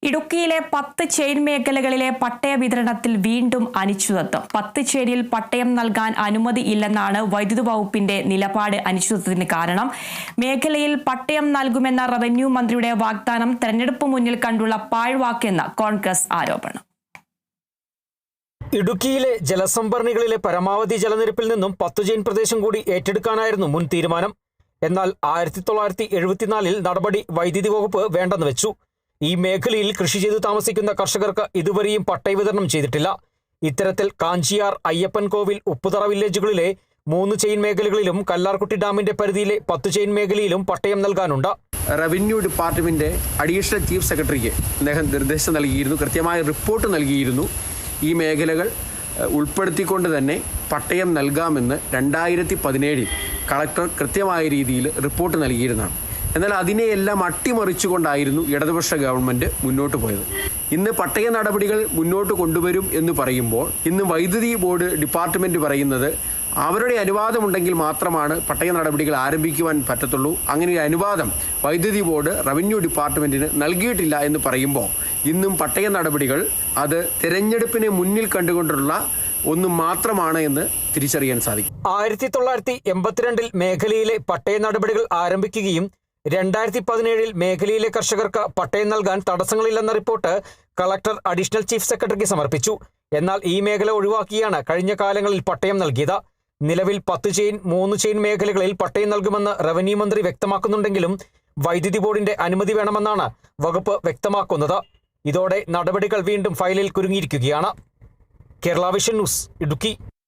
ഇടുക്കിയിലെ 10 ചെയിൻ മേഖലകളിലെ പട്ടയ വിതരണത്തിൽ വീണ്ടും അനിശ്ചിതത്വം. 10 ചെയിനിൽ പട്ടയം നൽകാൻ അനുമതിയില്ലെന്നാണ് വൈദ്യുതി വകുപ്പിന്റെ നിലപാട്. അനിശ്ചിതത്വത്തിന് കാരണം മേഖലയിൽ പട്ടയം നൽകുമെന്ന റവന്യൂ മന്ത്രിയുടെ വാഗ്ദാനം തെരഞ്ഞെടുപ്പ് മുന്നിൽ കണ്ടുള്ള പാഴ്വാക്കെന്ന് കോൺഗ്രസ് ആരോപണം. ഇടുക്കിയിലെ ജലസംഭരണികളിലെ പരമാവധി ജലനിരപ്പിൽ നിന്നും 10 ചെയിൻ പ്രദേശം കൂടി ഏറ്റെടുക്കാനായിരുന്നു മുൻ തീരുമാനം. എന്നാൽ 1974 നടപടി വൈദ്യുതി വകുപ്പ് വേണ്ടെന്ന് വെച്ചു. ഈ മേഖലയിൽ കൃഷി ചെയ്തു താമസിക്കുന്ന കർഷകർക്ക് ഇതുവരെയും പട്ടയ വിതരണം ചെയ്തിട്ടില്ല. ഇത്തരത്തിൽ കാഞ്ചിയാർ, അയ്യപ്പൻകോവിൽ, ഉപ്പുതറ വില്ലേജുകളിലെ 3 ചെയിൻ മേഖലകളിലും കല്ലാർകുട്ടി ഡാമിന്റെ പരിധിയിലെ 10 ചെയിൻ മേഖലയിലും പട്ടയം നൽകാനുണ്ട്. റവന്യൂ ഡിപ്പാർട്ട്മെന്റ് അഡീഷണൽ ചീഫ് സെക്രട്ടറിക്ക് അദ്ദേഹം നിർദ്ദേശം നൽകിയിരുന്നു, കൃത്യമായ റിപ്പോർട്ട് നൽകിയിരുന്നു. ഈ മേഖലകൾ ഉൾപ്പെടുത്തിക്കൊണ്ട് തന്നെ പട്ടയം നൽകാമെന്ന് 2017 കളക്ടർ കൃത്യമായ രീതിയിൽ റിപ്പോർട്ട് നൽകിയിരുന്നതാണ്. എന്നാൽ അതിനെയെല്ലാം അട്ടിമറിച്ചുകൊണ്ടായിരുന്നു ഇടതുപക്ഷ ഗവൺമെൻറ് മുന്നോട്ട് പോയത്. ഇന്ന് പട്ടയ നടപടികൾ മുന്നോട്ട് കൊണ്ടുവരും എന്ന് പറയുമ്പോൾ ഇന്ന് വൈദ്യുതി ബോർഡ് ഡിപ്പാർട്ട്മെൻറ്റ് പറയുന്നത് അവരുടെ അനുവാദമുണ്ടെങ്കിൽ മാത്രമാണ് പട്ടയ നടപടികൾ ആരംഭിക്കുവാൻ പറ്റത്തുള്ളൂ. അങ്ങനെ ഒരു അനുവാദം വൈദ്യുതി ബോർഡ് റവന്യൂ ഡിപ്പാർട്ട്മെൻറ്റിന് നൽകിയിട്ടില്ല എന്ന് പറയുമ്പോൾ ഇന്നും പട്ടയ നടപടികൾ അത് തിരഞ്ഞെടുപ്പിനെ മുന്നിൽ കണ്ടുകൊണ്ടുള്ള ഒന്നും മാത്രമാണ് എന്ന് തിരിച്ചറിയാൻ സാധിക്കും. 1982 മേഖലയിലെ പട്ടയ നടപടികൾ ആരംഭിക്കുകയും 2017 മേഖലയിലെ കർഷകർക്ക് പട്ടയം നൽകാൻ തടസ്സങ്ങളില്ലെന്ന റിപ്പോർട്ട് കളക്ടർ അഡീഷണൽ ചീഫ് സെക്രട്ടറിക്ക് സമർപ്പിച്ചു. എന്നാൽ ഈ മേഖല ഒഴിവാക്കിയാണ് കഴിഞ്ഞ കാലങ്ങളിൽ പട്ടയം നൽകിയത്. നിലവിൽ 10 ചെയിൻ, 3 ചെയിൻ മേഖലകളിൽ പട്ടയം നൽകുമെന്ന് റവന്യൂ മന്ത്രി വ്യക്തമാക്കുന്നുണ്ടെങ്കിലും വൈദ്യുതി ബോർഡിന്റെ അനുമതി വേണമെന്നാണ് വകുപ്പ് വ്യക്തമാക്കുന്നത്. ഇതോടെ നടപടികൾ വീണ്ടും ഫയലിൽ കുരുങ്ങിയിരിക്കുകയാണ്. Kerala vision news, Idukki.